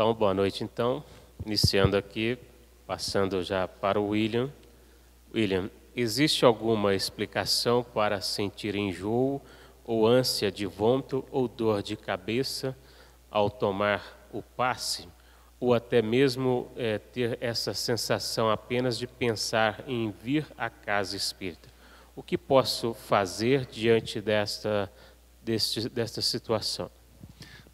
Então, boa noite então. Iniciando aqui, passando já para o William. William, existe alguma explicação para sentir enjoo ou ânsia de vômito ou dor de cabeça ao tomar o passe? Ou até mesmo ter essa sensação apenas de pensar em vir à casa espírita? O que posso fazer diante desta situação?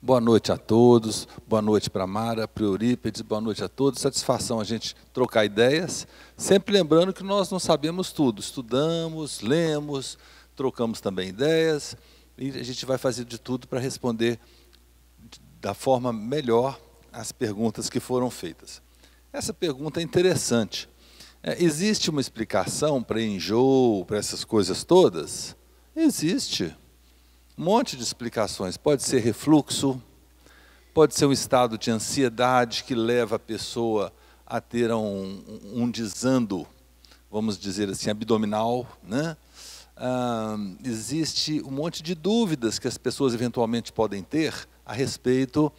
Boa noite a todos, boa noite para a Mara, para o Eurípides, boa noite a todos. Satisfação a gente trocar ideias, sempre lembrando que nós não sabemos tudo. Estudamos, lemos, trocamos também ideias e a gente vai fazer de tudo para responder da forma melhor as perguntas que foram feitas. Essa pergunta é interessante. Existe uma explicação para enjoo, para essas coisas todas? Existe. Um monte de explicações. Pode ser refluxo, pode ser um estado de ansiedade que leva a pessoa a ter um desando, vamos dizer assim, abdominal, né? Existe um monte de dúvidas que as pessoas eventualmente podem ter a respeito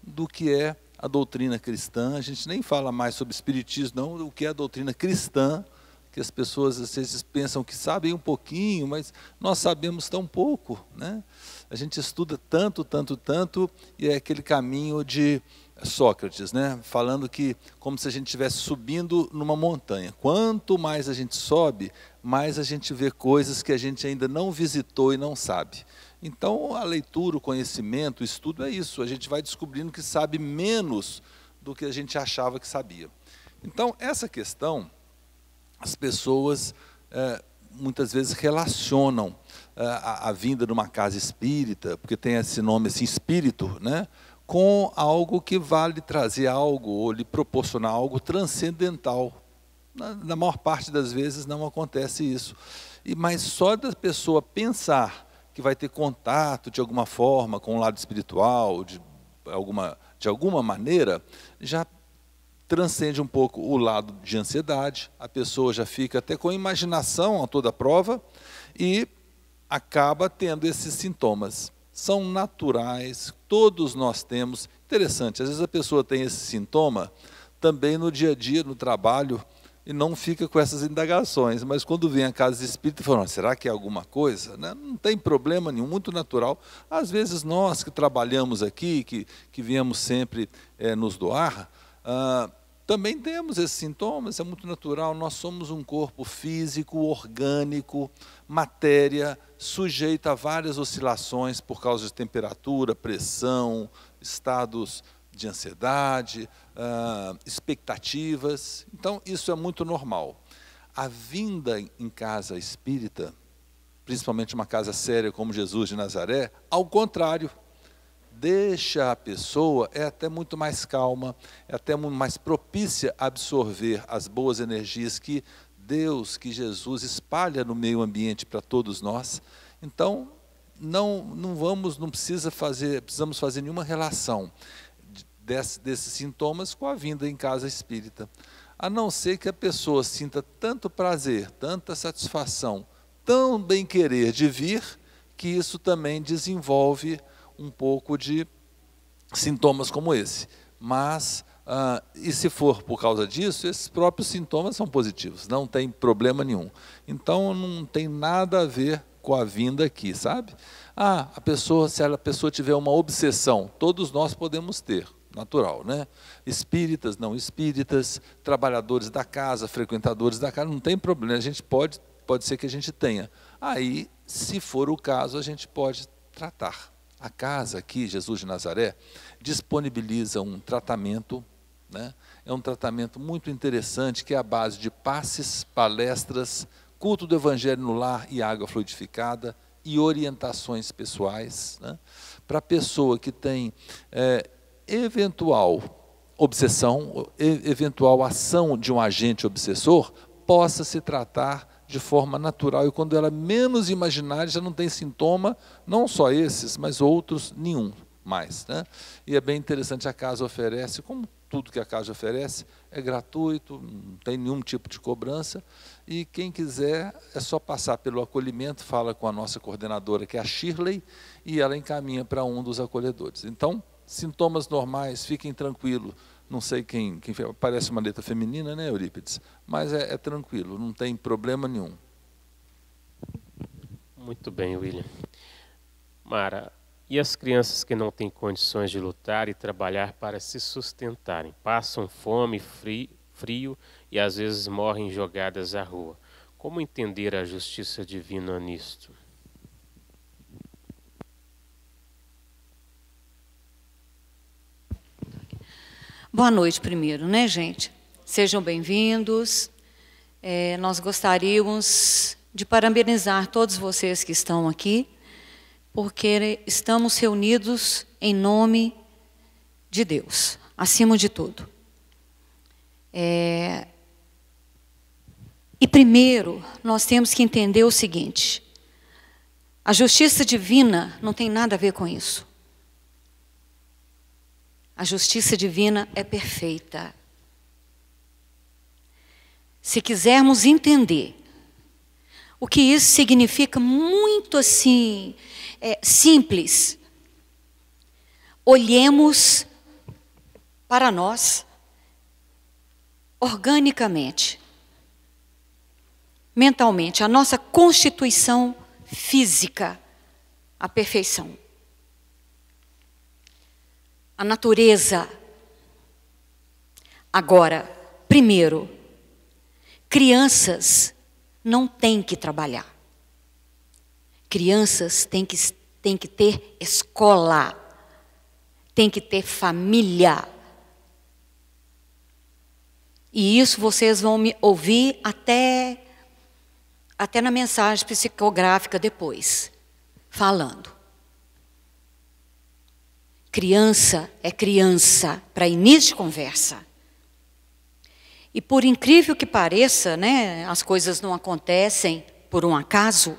do que é a doutrina cristã. A gente nem fala mais sobre espiritismo, não, o que é a doutrina cristã, que as pessoas às vezes pensam que sabem um pouquinho, mas nós sabemos tão pouco, né? A gente estuda tanto, e é aquele caminho de Sócrates, né? Falando que como se a gente estivesse subindo numa montanha. Quanto mais a gente sobe, mais a gente vê coisas que a gente ainda não visitou e não sabe. Então a leitura, o conhecimento, o estudo é isso. A gente vai descobrindo que sabe menos do que a gente achava que sabia. Então essa questão, as pessoas muitas vezes relacionam a vinda de uma casa espírita, porque tem esse nome assim, espírito, né, com algo que vai lhe trazer algo, ou lhe proporcionar algo transcendental. Na maior parte das vezes não acontece isso. Mas só da pessoa pensar que vai ter contato de alguma forma com o lado espiritual, de alguma maneira, já transcende um pouco o lado de ansiedade, a pessoa já fica até com imaginação a toda prova e acaba tendo esses sintomas. São naturais, todos nós temos. Interessante, às vezes a pessoa tem esse sintoma também no dia a dia, no trabalho, e não fica com essas indagações, mas quando vem a casa espírita, fala, será que é alguma coisa? Não tem problema nenhum, muito natural. Às vezes nós que trabalhamos aqui, que viemos sempre nos doar, também temos esses sintomas, é muito natural. Nós somos um corpo físico, orgânico, matéria, sujeita a várias oscilações por causa de temperatura, pressão, estados de ansiedade, expectativas. Então, isso é muito normal. A vinda em casa espírita, principalmente uma casa séria como Jesus de Nazaré, ao contrário, deixa a pessoa, é até muito mais calma, é até muito mais propícia a absorver as boas energias que Deus, que Jesus espalha no meio ambiente para todos nós. Então, precisamos fazer nenhuma relação desses sintomas com a vinda em casa espírita. A não ser que a pessoa sinta tanto prazer, tanta satisfação, tão bem-querer de vir, que isso também desenvolve um pouco de sintomas como esse. Mas, e se for por causa disso, esses próprios sintomas são positivos, não tem problema nenhum. Então, não tem nada a ver com a vinda aqui, sabe? Se a pessoa tiver uma obsessão, todos nós podemos ter, natural, né? Espíritas, não espíritas, trabalhadores da casa, frequentadores da casa, não tem problema, a gente pode ser que a gente tenha. Aí, se for o caso, a gente pode tratar. A casa aqui, Jesus de Nazaré, disponibiliza um tratamento, né? É um tratamento muito interessante, que é a base de passes, palestras, culto do Evangelho no lar e água fluidificada, e orientações pessoais, né? Para a pessoa que tem eventual obsessão, eventual ação de um agente obsessor, possa se tratar de forma natural, e quando ela menos imaginar, já não tem sintoma, não só esses, mas outros, nenhum mais, né? E é bem interessante, a casa oferece, como tudo que a casa oferece, é gratuito, não tem nenhum tipo de cobrança, e quem quiser é só passar pelo acolhimento, fala com a nossa coordenadora, que é a Shirley, e ela encaminha para um dos acolhedores. Então, sintomas normais, fiquem tranquilos. Não sei quem fez, parece uma letra feminina, né, Eurípides? Mas é tranquilo, não tem problema nenhum. Muito bem, William. Mara, e as crianças que não têm condições de lutar e trabalhar para se sustentarem? Passam fome, frio e às vezes morrem jogadas à rua. Como entender a justiça divina nisto? Boa noite primeiro, né, gente? Sejam bem-vindos. Nós gostaríamos de parabenizar todos vocês que estão aqui, porque estamos reunidos em nome de Deus, acima de tudo. E primeiro, nós temos que entender o seguinte: a justiça divina não tem nada a ver com isso. A justiça divina é perfeita. Se quisermos entender o que isso significa, muito assim, simples, olhemos para nós, organicamente, mentalmente, a nossa constituição física, a perfeição. A natureza. Agora, primeiro, crianças não têm que trabalhar. Crianças têm que ter escola, têm que ter família. E isso vocês vão me ouvir até na mensagem psicográfica depois, falando. Criança é criança, para início de conversa. E por incrível que pareça, né, as coisas não acontecem por um acaso.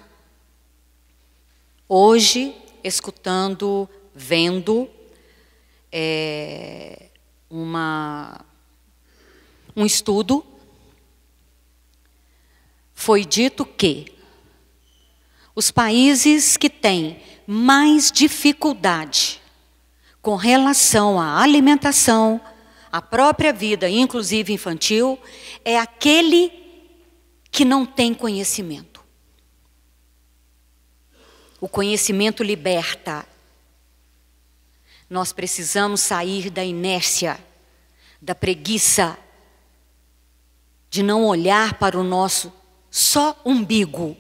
Hoje, escutando, vendo um estudo, foi dito que os países que têm mais dificuldade com relação à alimentação, à própria vida, inclusive infantil, é aquele que não tem conhecimento. O conhecimento liberta. Nós precisamos sair da inércia, da preguiça, de não olhar para o nosso só umbigo,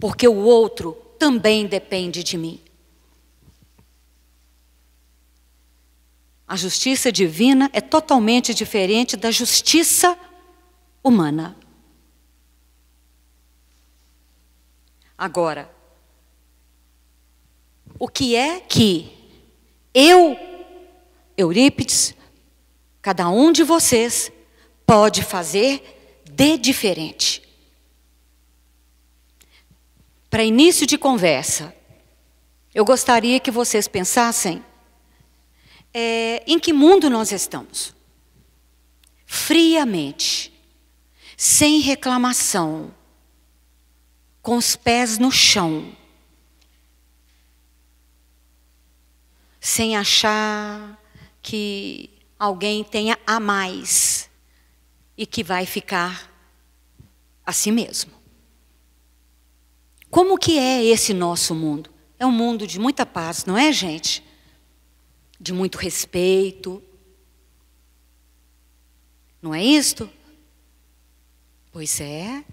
porque o outro também depende de mim. A justiça divina é totalmente diferente da justiça humana. Agora, o que é que eu, Eurípides, cada um de vocês, pode fazer de diferente? Para início de conversa, eu gostaria que vocês pensassem em que mundo nós estamos? Friamente, sem reclamação, com os pés no chão, sem achar que alguém tenha a mais e que vai ficar assim mesmo. Como que é esse nosso mundo? É um mundo de muita paz, não é, gente? De muito respeito. Não é isto? Pois é.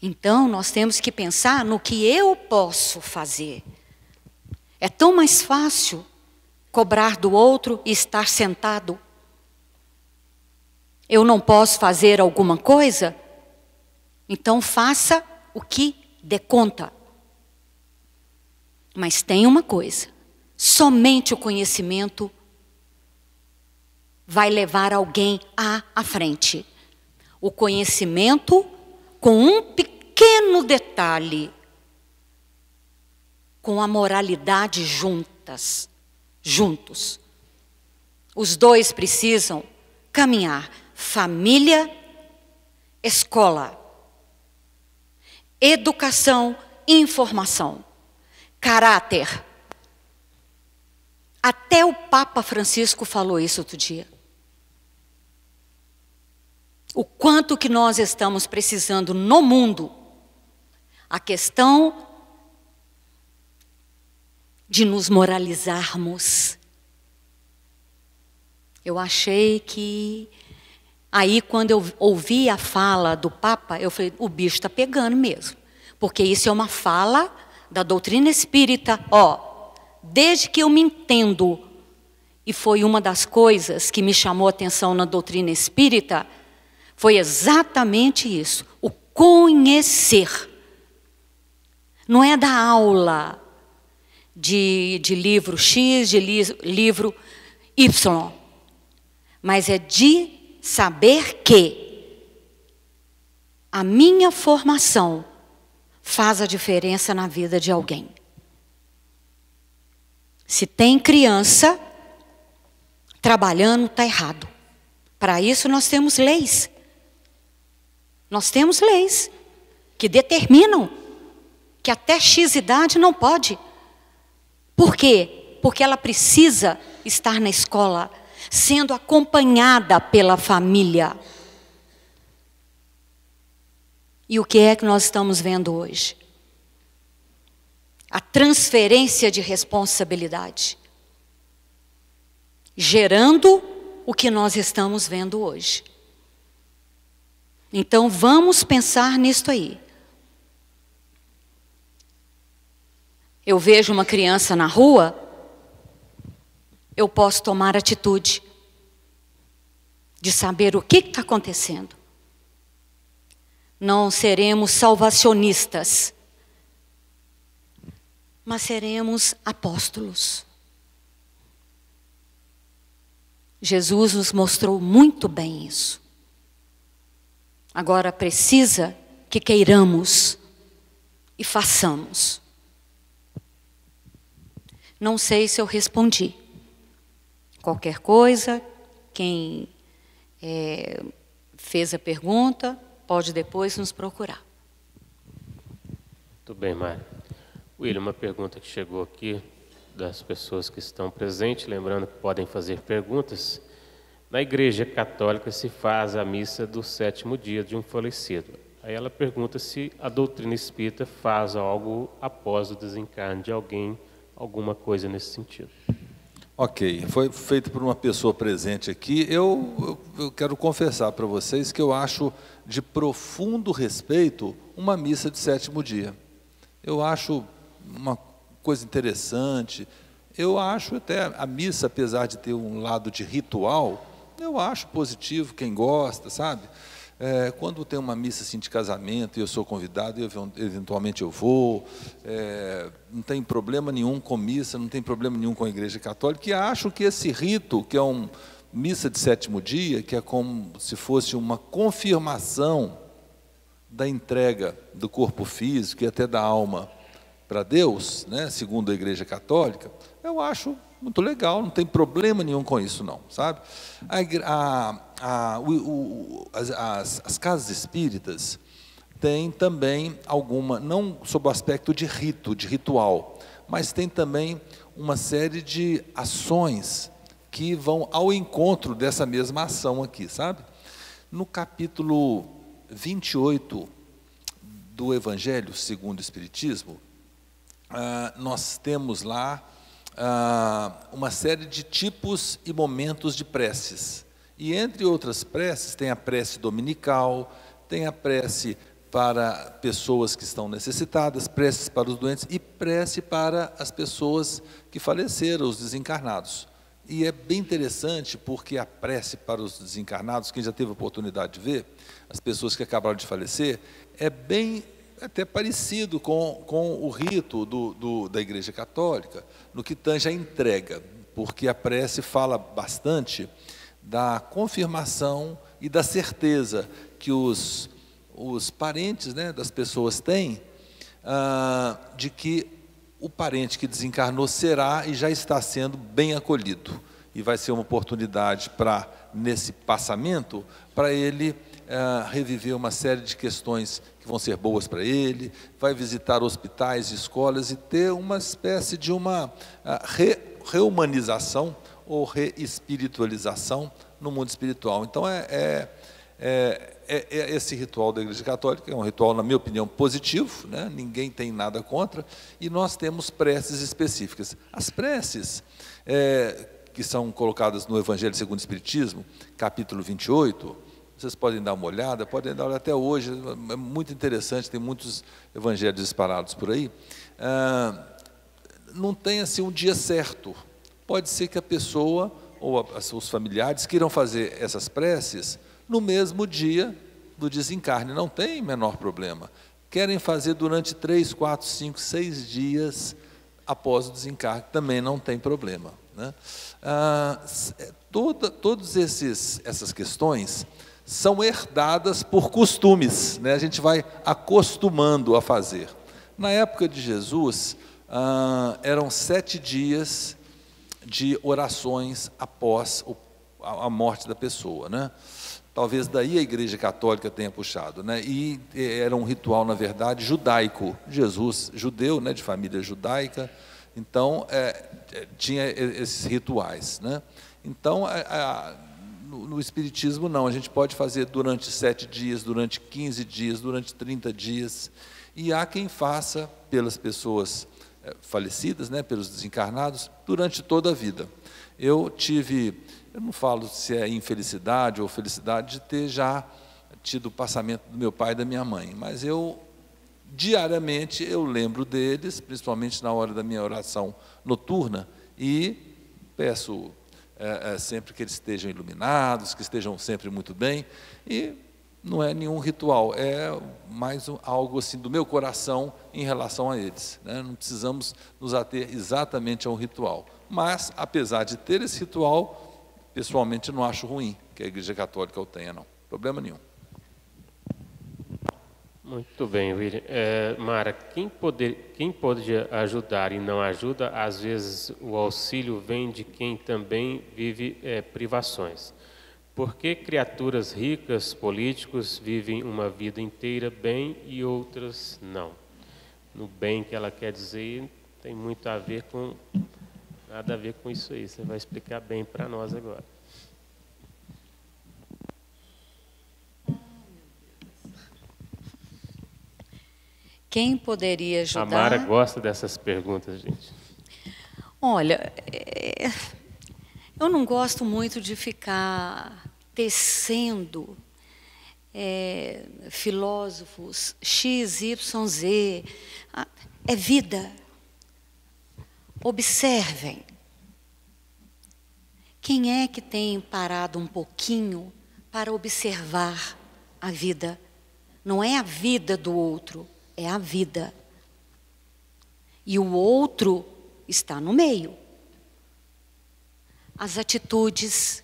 Então, nós temos que pensar no que eu posso fazer. É tão mais fácil cobrar do outro e estar sentado. Eu não posso fazer alguma coisa? Então, faça o que dê conta. Mas tem uma coisa, somente o conhecimento vai levar alguém à frente. O conhecimento com um pequeno detalhe, com a moralidade juntos. Os dois precisam caminhar, família, escola, educação, informação. caráter. Até o Papa Francisco falou isso outro dia. O quanto que nós estamos precisando no mundo, a questão de nos moralizarmos. Eu achei que, aí quando eu ouvi a fala do Papa, eu falei, o bicho está pegando mesmo. Porque isso é uma fala da doutrina espírita, desde que eu me entendo, e foi uma das coisas que me chamou a atenção na doutrina espírita, foi exatamente isso, o conhecer. Não é da aula de livro X, de livro Y, mas é de saber que a minha formação faz a diferença na vida de alguém. Se tem criança trabalhando, está errado. Para isso nós temos leis. Nós temos leis que determinam que até X idade não pode. Por quê? Porque ela precisa estar na escola, sendo acompanhada pela família. E o que é que nós estamos vendo hoje? A transferência de responsabilidade, gerando o que nós estamos vendo hoje. Então vamos pensar nisto aí. Eu vejo uma criança na rua, eu posso tomar atitude de saber o que está acontecendo. Não seremos salvacionistas, mas seremos apóstolos. Jesus nos mostrou muito bem isso. Agora precisa que queiramos e façamos. Não sei se eu respondi. Qualquer coisa, quem fez a pergunta, pode depois nos procurar. Muito bem, Mari. William, uma pergunta que chegou aqui das pessoas que estão presentes, lembrando que podem fazer perguntas. Na Igreja Católica se faz a missa do 7º dia de um falecido. Aí ela pergunta se a doutrina espírita faz algo após o desencarne de alguém, alguma coisa nesse sentido. Ok, foi feito por uma pessoa presente aqui. Eu quero confessar para vocês que eu acho de profundo respeito uma missa de 7º dia. Eu acho uma coisa interessante. Eu acho até a missa, apesar de ter um lado de ritual, eu acho positivo, quem gosta, sabe? Quando tem uma missa assim, de casamento e eu sou convidado, eventualmente eu vou. Não tem problema nenhum com missa, não tem problema nenhum com a Igreja Católica. E acho que esse rito, que é uma missa de 7º dia, que é como se fosse uma confirmação da entrega do corpo físico e até da alma para Deus, né, segundo a Igreja Católica, eu acho muito legal, não tem problema nenhum com isso não, sabe? As casas espíritas têm também alguma, não sob o aspecto de rito, de ritual, mas tem também uma série de ações que vão ao encontro dessa mesma ação aqui, sabe? No capítulo 28 do Evangelho segundo o Espiritismo, nós temos lá uma série de tipos e momentos de preces. E entre outras preces, tem a prece dominical, tem a prece para pessoas que estão necessitadas, preces para os doentes e prece para as pessoas que faleceram, os desencarnados. E é bem interessante porque a prece para os desencarnados, quem já teve a oportunidade de ver, as pessoas que acabaram de falecer, é bem até parecido com o rito da Igreja Católica, no que tange a entrega, porque a prece fala bastante da confirmação e da certeza que os parentes, né, das pessoas têm, de que o parente que desencarnou será e já está sendo bem acolhido. E vai ser uma oportunidade para, nesse passamento, para ele reviver uma série de questões que vão ser boas para ele, vai visitar hospitais e escolas e ter uma espécie de uma reumanização ou reespiritualização no mundo espiritual. Então, esse ritual da Igreja Católica é um ritual, na minha opinião, positivo, né? Ninguém tem nada contra, e nós temos preces específicas. As preces que são colocadas no Evangelho segundo o Espiritismo, capítulo 28, vocês podem dar uma olhada, podem dar até hoje, é muito interessante, tem muitos evangelhos disparados por aí. Não tem assim um dia certo. Pode ser que a pessoa ou os familiares queiram fazer essas preces no mesmo dia do desencarne, não tem menor problema. Querem fazer durante 3, 4, 5, 6 dias após o desencarne, também não tem problema, né? Todas essas questões são herdadas por costumes, né? A gente vai acostumando a fazer. Na época de Jesus, eram 7 dias de orações após a morte da pessoa, né? Talvez daí a Igreja Católica tenha puxado, né? E era um ritual, na verdade, judaico. Jesus, judeu, né, de família judaica, então tinha esses rituais, né? Então, no Espiritismo não, a gente pode fazer durante 7 dias, durante 15 dias, durante 30 dias, e há quem faça pelas pessoas falecidas, né, pelos desencarnados, durante toda a vida. Eu não falo se é infelicidade ou felicidade de ter já tido o passamento do meu pai e da minha mãe, mas diariamente eu lembro deles, principalmente na hora da minha oração noturna, e peço sempre que eles estejam iluminados, que estejam sempre muito bem, e não é nenhum ritual, é mais algo assim do meu coração em relação a eles, né? Não precisamos nos ater exatamente a um ritual, mas apesar de ter esse ritual, pessoalmente não acho ruim que a Igreja Católica o tenha, não, problema nenhum. Muito bem, William. Mara, quem pode ajudar e não ajuda, às vezes o auxílio vem de quem também vive privações. Por que criaturas ricas, políticos, vivem uma vida inteira bem e outras não? No bem que ela quer dizer, tem muito a ver com... Nada a ver com isso aí. Você vai explicar bem para nós agora. Quem poderia ajudar? A Mara gosta dessas perguntas, gente. Olha, eu não gosto muito de ficar tecendo filósofos X, Y, Z. É vida. Observem. Quem é que tem parado um pouquinho para observar a vida? Não é a vida do outro, é a vida. E o outro está no meio. As atitudes.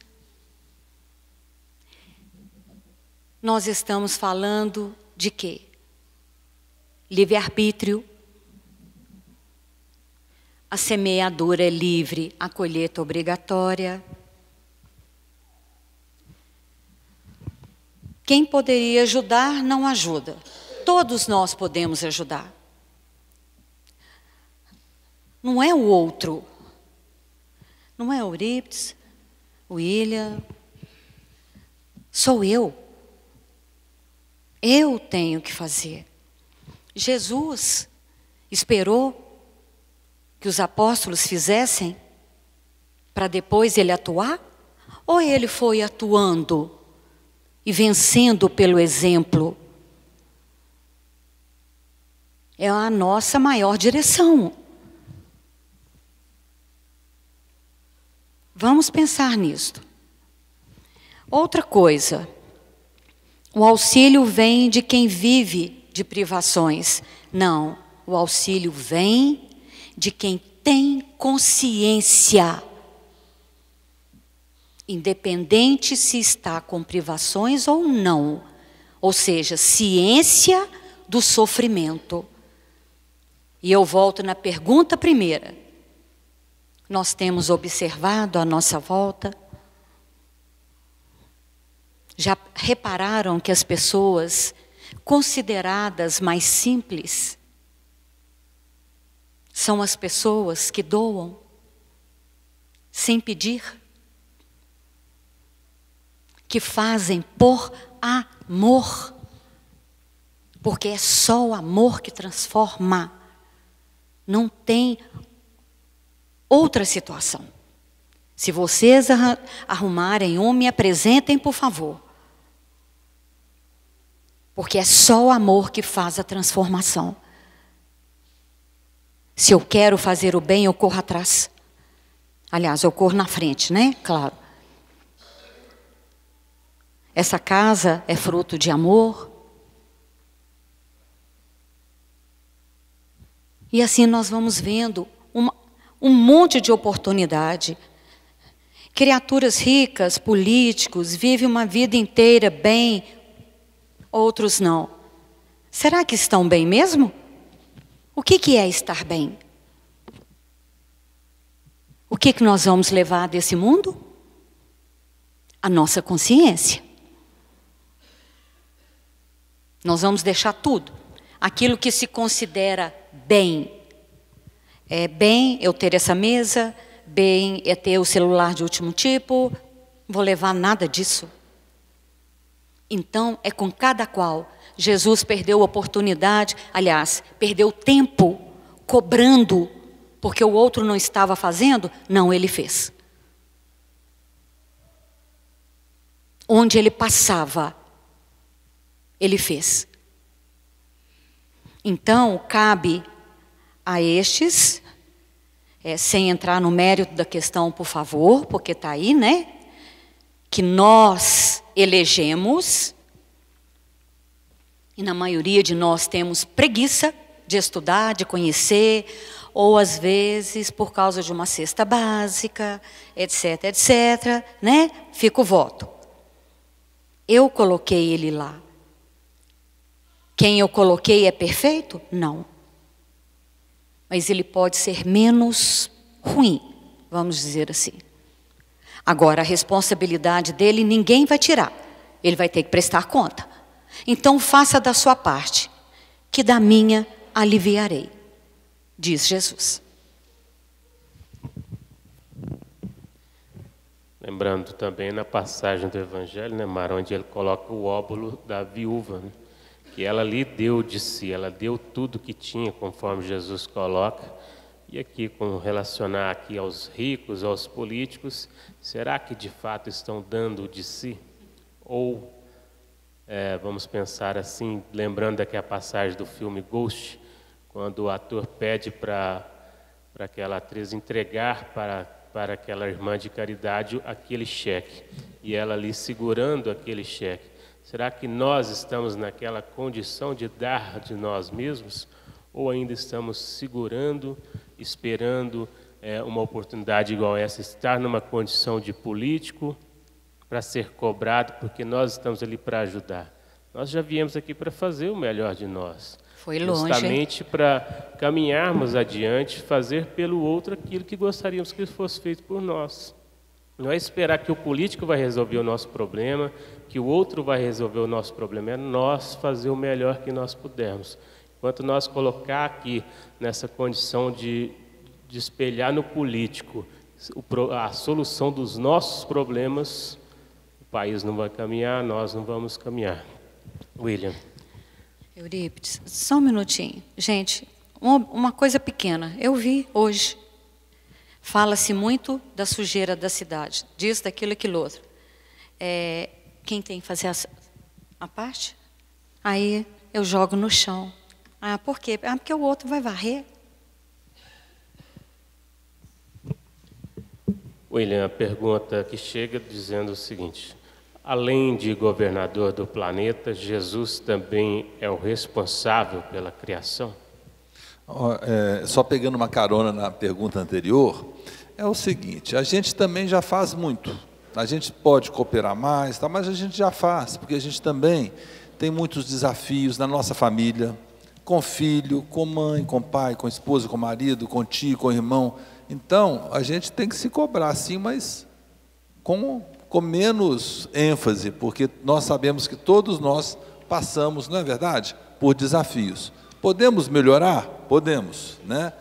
Nós estamos falando de quê? Livre-arbítrio. A semeadura é livre, a colheita obrigatória. Quem poderia ajudar, não ajuda. Todos nós podemos ajudar. Não é o outro. Não é o Eurípides, o William. Sou eu. Eu tenho que fazer. Jesus esperou que os apóstolos fizessem para depois ele atuar? Ou ele foi atuando e vencendo pelo exemplo? É a nossa maior direção. Vamos pensar nisto. Outra coisa, o auxílio vem de quem vive de privações. Não, o auxílio vem de quem tem consciência, independente se está com privações ou não, ou seja, ciência do sofrimento. E eu volto na pergunta primeira. Nós temos observado à nossa volta? Já repararam que as pessoas consideradas mais simples são as pessoas que doam sem pedir, que fazem por amor, porque é só o amor que transforma, não tem outra situação. Se vocês arrumarem um, me apresentem, por favor. Porque é só o amor que faz a transformação. Se eu quero fazer o bem, eu corro atrás. Aliás, eu corro na frente, né? Claro. Essa casa é fruto de amor. E assim nós vamos vendo um monte de oportunidade. Criaturas ricas, políticos, vivem uma vida inteira bem, outros não. Será que estão bem mesmo? O que é estar bem? O que nós vamos levar desse mundo? A nossa consciência. Nós vamos deixar tudo. Aquilo que se considera bem. É bem eu ter essa mesa, bem é ter o celular de último tipo, não vou levar nada disso. Então, é com cada qual. Jesus perdeu a oportunidade, aliás, perdeu tempo cobrando, porque o outro não estava fazendo, não, ele fez. Onde ele passava, ele fez. Então, cabe a estes, sem entrar no mérito da questão, por favor, porque está aí, né? Que nós elegemos, e na maioria de nós temos preguiça de estudar, de conhecer, ou às vezes por causa de uma cesta básica, etc, etc, né? Fica o voto. Eu coloquei ele lá. Quem eu coloquei é perfeito? Não. Mas ele pode ser menos ruim, vamos dizer assim. Agora, a responsabilidade dele ninguém vai tirar. Ele vai ter que prestar conta. Então, faça da sua parte, que da minha aliviarei, diz Jesus. Lembrando também na passagem do Evangelho, né, Mara, onde ele coloca o óbolo da viúva, né, que ela lhe deu de si, ela deu tudo que tinha, conforme Jesus coloca. E aqui, com relacionar aqui aos ricos, aos políticos, será que de fato estão dando de si? Ou, vamos pensar assim, lembrando aqui a passagem do filme Ghost, quando o ator pede para aquela atriz entregar para aquela irmã de caridade aquele cheque, e ela ali segurando aquele cheque. Será que nós estamos naquela condição de dar de nós mesmos? Ou ainda estamos segurando, esperando uma oportunidade igual essa, estar numa condição de político para ser cobrado, porque nós estamos ali para ajudar? Nós já viemos aqui para fazer o melhor de nós. Foi longe, justamente para caminharmos adiante, fazer pelo outro aquilo que gostaríamos que fosse feito por nós. Não é esperar que o político vai resolver o nosso problema, que o outro vai resolver o nosso problema, é nós fazer o melhor que nós pudermos. Enquanto nós colocar aqui nessa condição de espelhar no político a solução dos nossos problemas, o país não vai caminhar, nós não vamos caminhar. William. Eurípides, só um minutinho. Gente, uma coisa pequena. Eu vi hoje. Fala-se muito da sujeira da cidade. Disso, daquilo, aquilo outro. Quem tem que fazer a parte? Aí eu jogo no chão. Ah, por quê? Ah, porque o outro vai varrer. William, a pergunta que chega dizendo o seguinte: além de governador do planeta, Jesus também é o responsável pela criação? Só pegando uma carona na pergunta anterior, é o seguinte: a gente também já faz muito. A gente pode cooperar mais, tá, mas a gente já faz, porque a gente também tem muitos desafios na nossa família, com filho, com mãe, com pai, com esposa, com marido, com tio, com irmão. Então, a gente tem que se cobrar sim, mas com com menos ênfase, porque nós sabemos que todos nós passamos, não é verdade, por desafios. Podemos melhorar? Podemos, né?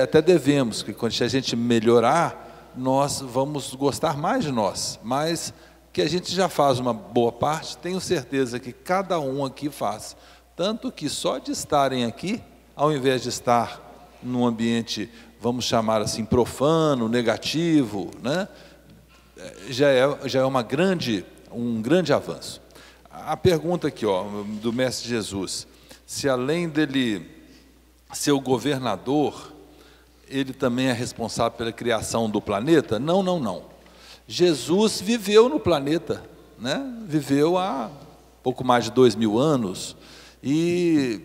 Até devemos, que quando a gente melhorar, nós vamos gostar mais de nós, mas que a gente já faz uma boa parte, tenho certeza que cada um aqui faz. Tanto que só de estarem aqui, ao invés de estar num ambiente, vamos chamar assim, profano, negativo, né? já é um grande avanço. A pergunta aqui, ó, do Mestre Jesus, se além dele ser o governador, ele também é responsável pela criação do planeta? Não, não, não. Jesus viveu no planeta, né? Viveu há pouco mais de 2000 anos, e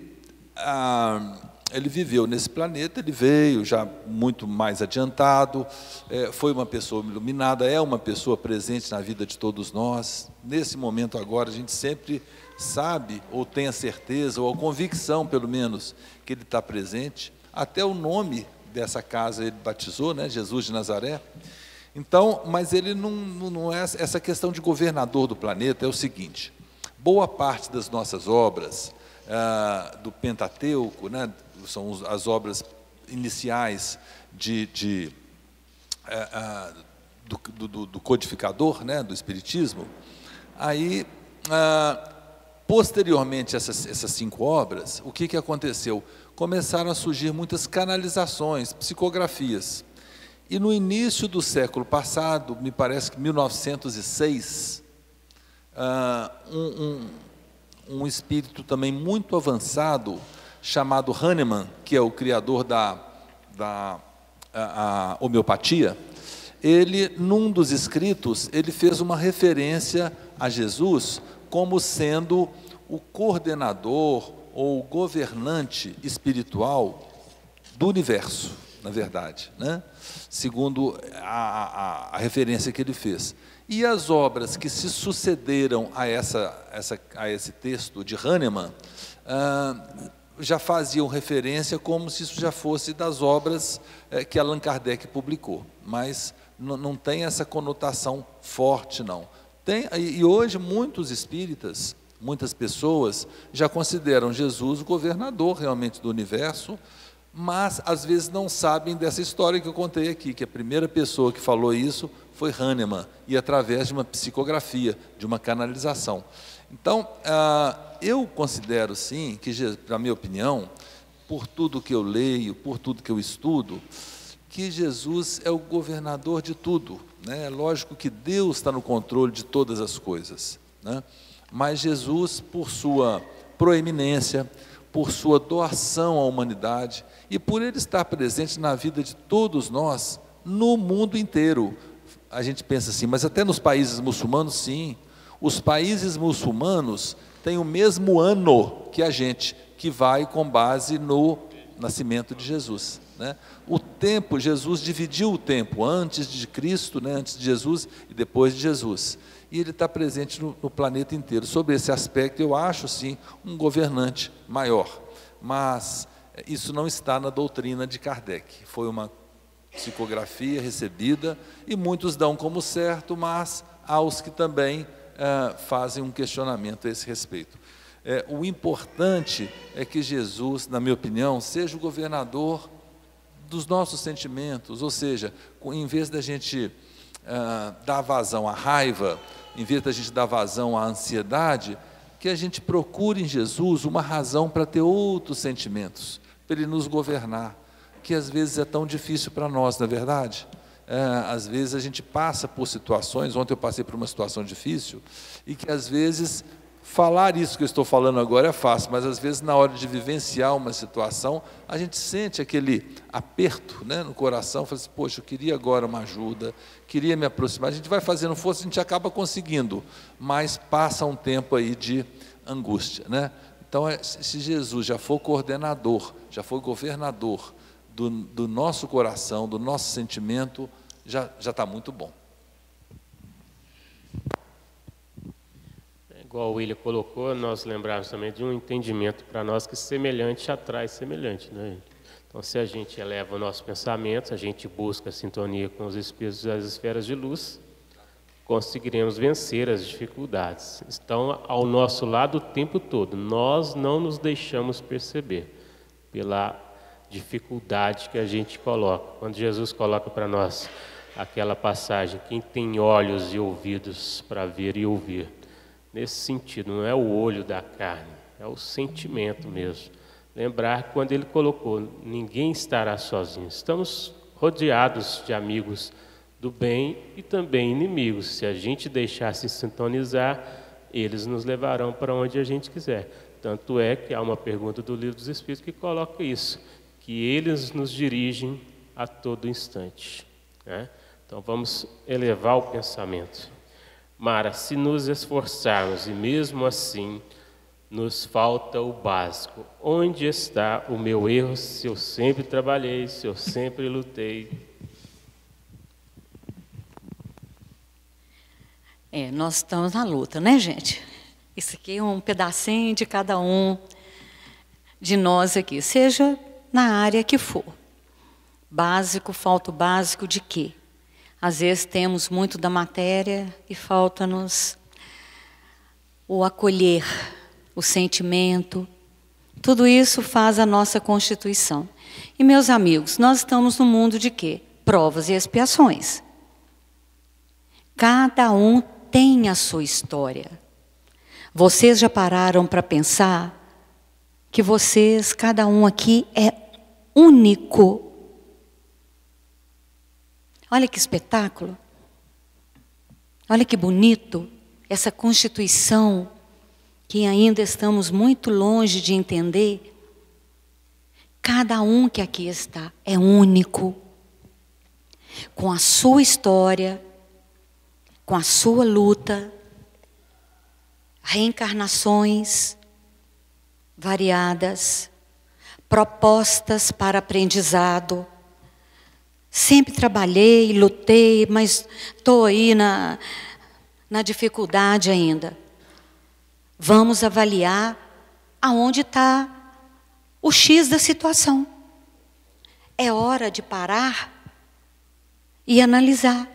ele viveu nesse planeta, ele veio já muito mais adiantado, foi uma pessoa iluminada, é uma pessoa presente na vida de todos nós. Nesse momento agora, a gente sempre sabe, ou tem a certeza, ou a convicção, pelo menos, que ele está presente. Até o nome dessa casa ele batizou, né? Jesus de Nazaré. Então, mas ele não é essa questão de governador do planeta. É o seguinte: boa parte das nossas obras, do Pentateuco, né? São as obras iniciais do codificador, né? Do Espiritismo. Aí, posteriormente a essas 5 obras, o que aconteceu? Começaram a surgir muitas canalizações, psicografias. E no início do século passado, me parece que 1906, um espírito também muito avançado, chamado Hahnemann, que é o criador da homeopatia, ele, num dos escritos, ele fez uma referência a Jesus como sendo o coordenador ou o governante espiritual do universo, na verdade, né? Segundo a referência que ele fez. E as obras que se sucederam a esse texto de Hahnemann já faziam referência como se isso já fosse das obras que Allan Kardec publicou, mas não tem essa conotação forte, não. E hoje muitos espíritas, muitas pessoas já consideram Jesus o governador realmente do universo, mas às vezes não sabem dessa história que eu contei aqui, que a primeira pessoa que falou isso foi Hahnemann, e através de uma psicografia, de uma canalização. Então, eu considero sim, que, na minha opinião, por tudo que eu leio, por tudo que eu estudo, que Jesus é o governador de tudo, né? É lógico que Deus está no controle de todas as coisas, né? Mas Jesus, por sua proeminência, por sua doação à humanidade e por ele estar presente na vida de todos nós, no mundo inteiro. A gente pensa assim, mas até nos países muçulmanos, sim. Os países muçulmanos têm o mesmo ano que a gente, que vai com base no nascimento de Jesus, né? O tempo, Jesus dividiu o tempo antes de Cristo, né? Antes de Jesus e depois de Jesus. E ele está presente no planeta inteiro. Sobre esse aspecto, eu acho, sim, um governante maior. Mas isso não está na doutrina de Kardec. Foi uma psicografia recebida, e muitos dão como certo, mas há os que também fazem um questionamento a esse respeito. O importante é que Jesus, na minha opinião, seja o governador dos nossos sentimentos, ou seja, em vez da gente dar vazão à raiva, em vez da gente dar vazão à ansiedade, que a gente procure em Jesus uma razão para ter outros sentimentos, para Ele nos governar, que às vezes é tão difícil para nós, não é verdade? Às vezes a gente passa por situações, ontem eu passei por uma situação difícil, e que às vezes falar isso que eu estou falando agora é fácil, mas às vezes na hora de vivenciar uma situação, a gente sente aquele aperto, né, no coração, fala assim, poxa, eu queria agora uma ajuda, queria me aproximar. A gente vai fazendo força, a gente acaba conseguindo, mas passa um tempo aí de angústia, né? Então, se Jesus já for coordenador, já for governador do nosso coração, do nosso sentimento, já está muito bom. Igual o William colocou, nós lembramos também de um entendimento para nós que semelhante atrai semelhante, né? Então, se a gente eleva o nosso pensamento, a gente busca a sintonia com os espíritos das esferas de luz, conseguiremos vencer as dificuldades. Estão ao nosso lado o tempo todo. Nós não nos deixamos perceber pela dificuldade que a gente coloca. Quando Jesus coloca para nós aquela passagem, quem tem olhos e ouvidos para ver e ouvir. Nesse sentido, não é o olho da carne, é o sentimento mesmo. Lembrar que quando ele colocou, ninguém estará sozinho. Estamos rodeados de amigos do bem e também inimigos. Se a gente deixar se sintonizar, eles nos levarão para onde a gente quiser. Tanto é que há uma pergunta do Livro dos Espíritos que coloca isso, que eles nos dirigem a todo instante, né? Então vamos elevar o pensamento. Mara, se nos esforçarmos e mesmo assim nos falta o básico, onde está o meu erro se eu sempre trabalhei, se eu sempre lutei? Nós estamos na luta, né, gente? Isso aqui é um pedacinho de cada um de nós aqui, seja na área que for. Básico, falta o básico de quê? Às vezes temos muito da matéria e falta-nos o acolher, o sentimento. Tudo isso faz a nossa constituição. E, meus amigos, nós estamos no mundo de quê? Provas e expiações. Cada um tem a sua história. Vocês já pararam para pensar que vocês, cada um aqui, é único? Olha que espetáculo. Olha que bonito essa constituição que ainda estamos muito longe de entender. Cada um que aqui está é único, com a sua história, com a sua luta, reencarnações variadas, propostas para aprendizado. Sempre trabalhei, lutei, mas estou aí na dificuldade ainda. Vamos avaliar aonde está o X da situação. É hora de parar e analisar.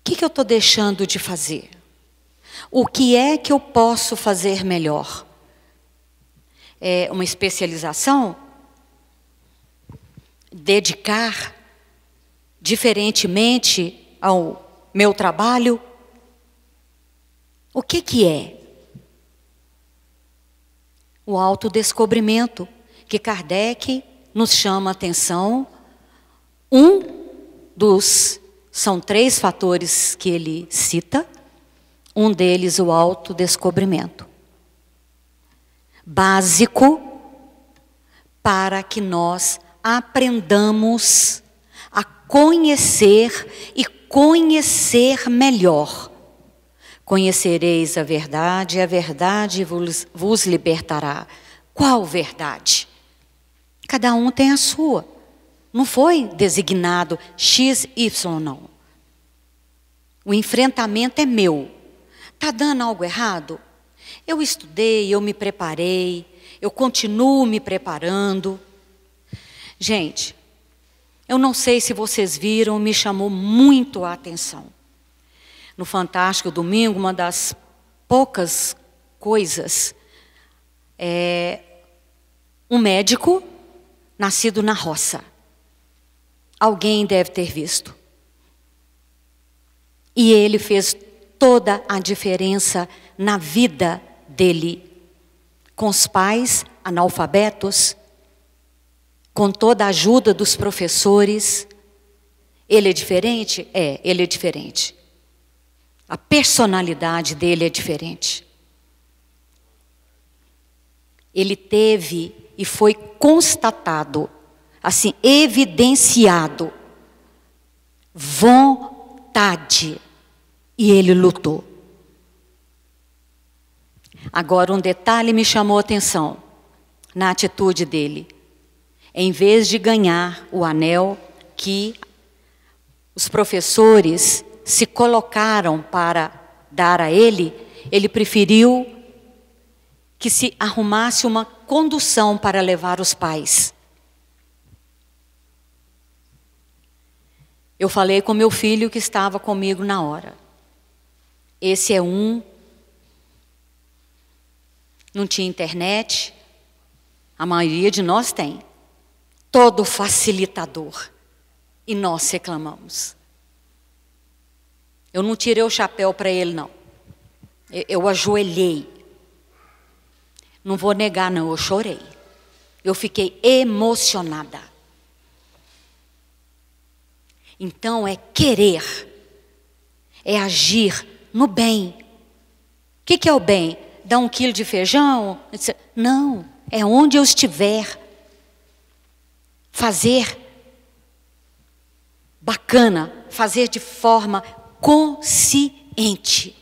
O que eu estou deixando de fazer? O que é que eu posso fazer melhor? É uma especialização? Dedicar diferentemente ao meu trabalho? O que é? O autodescobrimento, que Kardec nos chama a atenção. São 3 fatores que ele cita. Um deles, o autodescobrimento. Básico para que nós aprendamos a conhecer e conhecer melhor. Conhecereis a verdade vos libertará. Qual verdade? Cada um tem a sua. Não foi designado X, Y, não. O enfrentamento é meu. Está dando algo errado? Eu estudei, eu me preparei, eu continuo me preparando. Gente, eu não sei se vocês viram, me chamou muito a atenção. No Fantástico Domingo, uma das poucas coisas, um médico nascido na roça. Alguém deve ter visto. E ele fez toda a diferença na vida dele, com os pais analfabetos, com toda a ajuda dos professores. Ele é diferente? Ele é diferente. A personalidade dele é diferente. Ele teve e foi constatado, assim, evidenciado, vontade, e ele lutou. Agora, um detalhe me chamou a atenção na atitude dele. Em vez de ganhar o anel que os professores se colocaram para dar a ele, ele preferiu que se arrumasse uma condução para levar os pais. Eu falei com meu filho que estava comigo na hora. Esse é não tinha internet, a maioria de nós tem. Todo facilitador. E nós reclamamos. Eu não tirei o chapéu para ele, não. Eu ajoelhei. Não vou negar, não, eu chorei. Eu fiquei emocionada. Então é querer, é agir no bem. O que é o bem? Dar 1 quilo de feijão? Não, é onde eu estiver. Fazer bacana, fazer de forma consciente.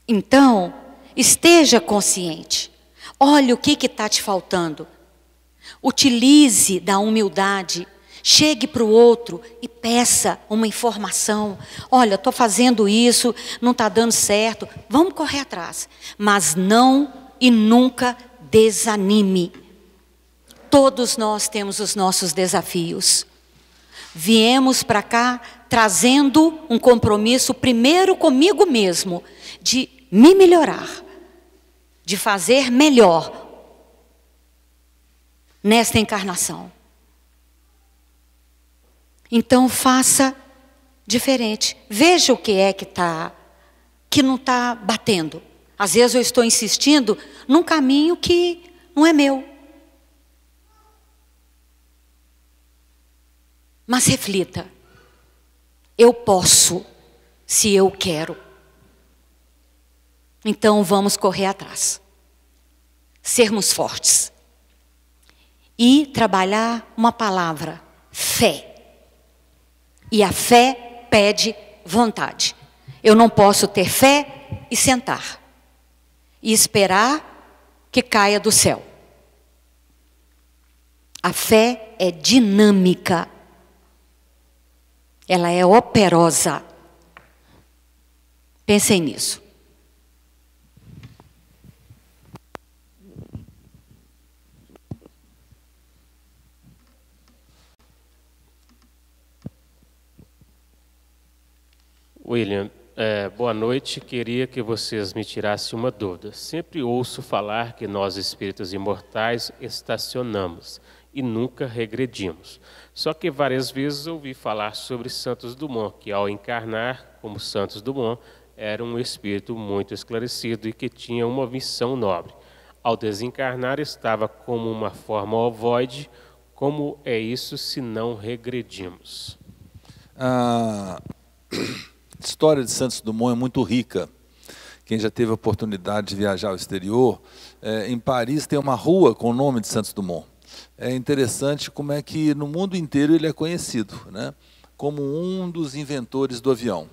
Então, esteja consciente. Olha o que está te faltando. Utilize da humildade. Chegue para o outro e peça uma informação. Olha, estou fazendo isso, não está dando certo. Vamos correr atrás. Mas não e nunca desanime. Todos nós temos os nossos desafios. Viemos para cá trazendo um compromisso primeiro comigo mesmo, de me melhorar, de fazer melhor nesta encarnação. Então faça diferente. Veja o que é que não está batendo. Às vezes eu estou insistindo num caminho que não é meu. Mas reflita. Eu posso, se eu quero. Então vamos correr atrás. Sermos fortes. E trabalhar uma palavra, fé. E a fé pede vontade. Eu não posso ter fé e sentar. E esperar que caia do céu. A fé é dinâmica. Ela é operosa. Pensem nisso. William, boa noite. Queria que vocês me tirassem uma dúvida. Sempre ouço falar que nós, espíritos imortais, estacionamos e nunca regredimos. Só que várias vezes ouvi falar sobre Santos Dumont, que ao encarnar como Santos Dumont, era um espírito muito esclarecido e que tinha uma missão nobre. Ao desencarnar, estava como uma forma ovoide. Como é isso se não regredimos? A história de Santos Dumont é muito rica. Quem já teve a oportunidade de viajar ao exterior, em Paris tem uma rua com o nome de Santos Dumont. É interessante como é que no mundo inteiro ele é conhecido, né, como um dos inventores do avião.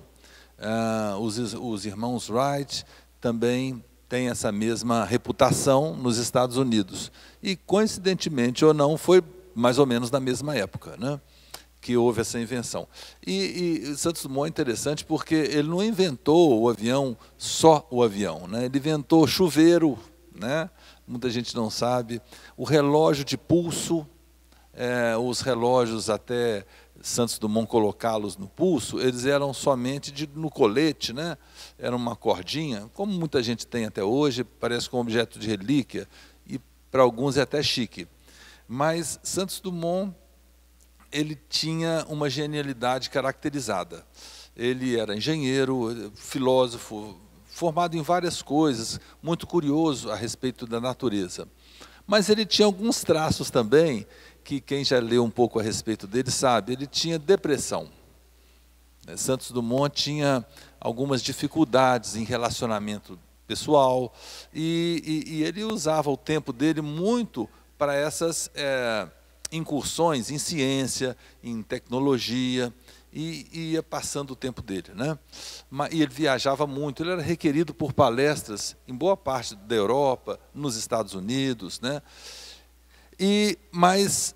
Os irmãos Wright também têm essa mesma reputação nos Estados Unidos. E, coincidentemente ou não, foi mais ou menos na mesma época, né, que houve essa invenção. E Santos Dumont é interessante porque ele não inventou o avião, só o avião, né, ele inventou chuveiro, né, muita gente não sabe, o relógio de pulso, os relógios até Santos Dumont colocá-los no pulso, eles eram somente no colete, né? Era uma cordinha, como muita gente tem até hoje, parece com um objeto de relíquia, e para alguns é até chique. Mas Santos Dumont, ele tinha uma genialidade caracterizada. Ele era engenheiro, filósofo, formado em várias coisas, muito curioso a respeito da natureza. Mas ele tinha alguns traços também, que quem já leu um pouco a respeito dele sabe, ele tinha depressão. Santos Dumont tinha algumas dificuldades em relacionamento pessoal, e ele usava o tempo dele muito para essas incursões em ciência, em tecnologia, e ia passando o tempo dele, né? E ele viajava muito, ele era requerido por palestras em boa parte da Europa, nos Estados Unidos, né? Mas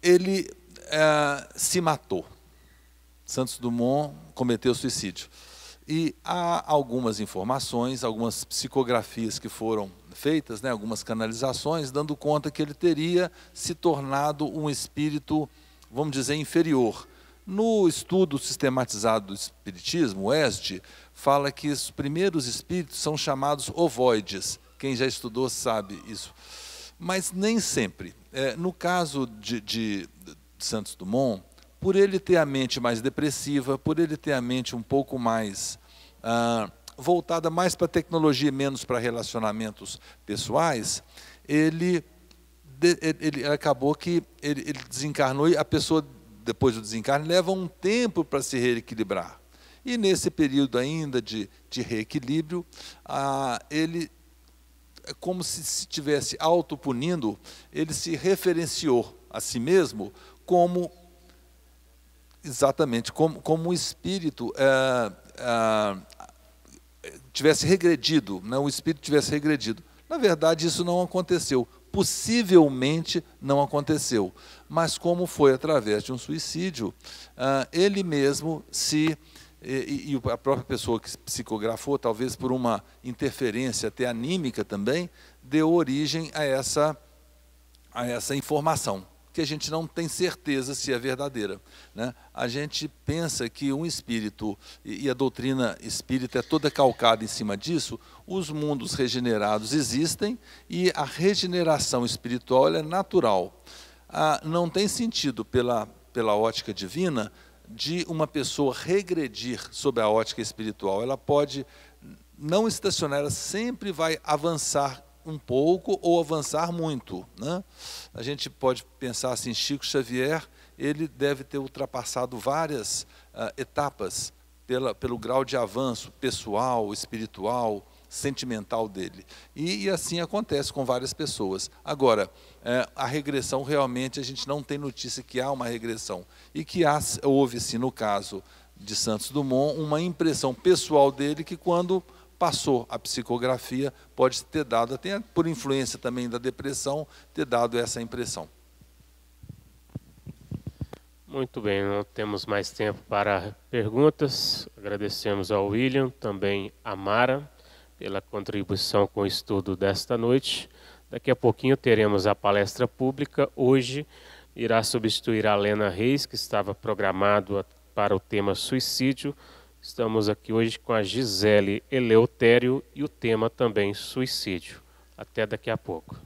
ele se matou. Santos Dumont cometeu suicídio. E há algumas informações, algumas psicografias que foram feitas, né, algumas canalizações, dando conta que ele teria se tornado um espírito, vamos dizer, inferior, No estudo sistematizado do Espiritismo, o ESD, fala que os primeiros espíritos são chamados ovoides. Quem já estudou sabe isso. Mas nem sempre. No caso de Santos Dumont, por ele ter a mente mais depressiva, por ele ter a mente um pouco mais voltada mais para a tecnologia e menos para relacionamentos pessoais, ele acabou que ele desencarnou e a pessoa, depois do desencarne, leva um tempo para se reequilibrar. E nesse período ainda de reequilíbrio, ele, como se estivesse autopunindo, ele se referenciou a si mesmo como, exatamente, como um espírito tivesse regredido, né? O espírito tivesse regredido. Na verdade, isso não aconteceu. Possivelmente não aconteceu. Mas como foi através de um suicídio, ele mesmo e a própria pessoa que psicografou, talvez por uma interferência até anímica também, deu origem a essa informação, que a gente não tem certeza se é verdadeira, né? A gente pensa que um espírito, e a doutrina espírita é toda calcada em cima disso, os mundos regenerados existem e a regeneração espiritual é natural. Não tem sentido, pela ótica divina, de uma pessoa regredir sob a ótica espiritual. Ela pode não estacionar, ela sempre vai avançar um pouco ou avançar muito, né? A gente pode pensar assim, Chico Xavier, ele deve ter ultrapassado várias etapas pelo grau de avanço pessoal, espiritual, sentimental dele. E assim acontece com várias pessoas. Agora, a regressão realmente, a gente não tem notícia que há uma regressão. E que houve, sim, no caso de Santos Dumont, uma impressão pessoal dele que quando passou a psicografia, pode ter dado, até por influência também da depressão, ter dado essa impressão. Muito bem, não temos mais tempo para perguntas. Agradecemos ao William, também a Mara, pela contribuição com o estudo desta noite. Daqui a pouquinho teremos a palestra pública. Hoje irá substituir a Lena Reis, que estava programado para o tema suicídio. Estamos aqui hoje com a Gisele Eleutério e o tema também suicídio. Até daqui a pouco.